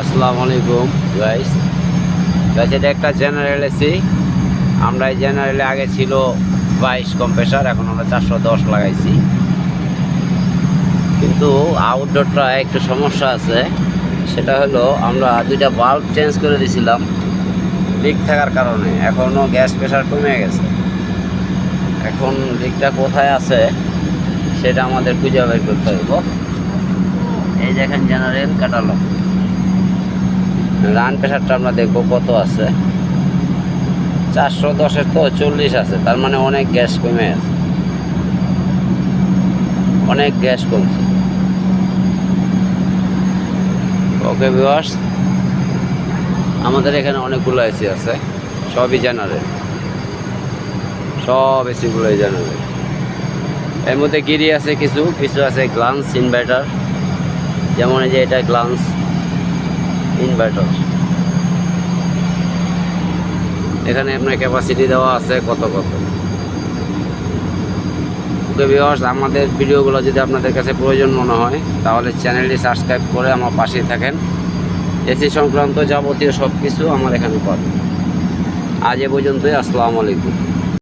আসসালামু আলাইকুম গাইস। এটা একটা জেনারেল এসি। আমরা এই জেনারেলে আগে ছিল 22 কম্প্রেসার, এখন আমরা 410 লাগাইছি। কিন্তু আউটডোরটা একটু সমস্যা আছে। সেটা হলো আমরা দুইটা বাল্ব চেঞ্জ করে দিয়েছিলাম লিক থাকার কারণে। এখনও গ্যাস প্রেশার কমে গেছে। এখন লিকটা কোথায় আছে সেটা আমাদের খুঁজে বের করতে হইব। এই দেখেন জেনারেল ক্যাটালগ, রান প্রেশারটা আমরা দেখবো কত আছে। 410-এর তো 40 আছে, তার মানে অনেক গ্যাস কমে আছে, অনেক গ্যাস কমছে। ওকে ভিউয়ার্স, আমাদের এখানে অনেকগুলো এসি আছে, সবই জেনারেল, সব এসিগুলোই জেনারেল। এর মধ্যে গিরি আছে, কিছু কিছু আছে গ্লান্স ইনভার্টার, যেমন এই যে এটা গ্লান্স ইনভার্টার। এখানে আপনার ক্যাপাসিটি দেওয়া আছে কত কত। ওকে ভিউয়ার্স, আমাদের ভিডিওগুলো যদি আপনাদের কাছে প্রয়োজন মনে হয় তাহলে চ্যানেলটি সাবস্ক্রাইব করে আমার পাশেই থাকেন। এসি সংক্রান্ত যাবতীয় সব কিছু আমার এখানে পাবেন। আজ এ পর্যন্তই। আসসালামু আলাইকুম।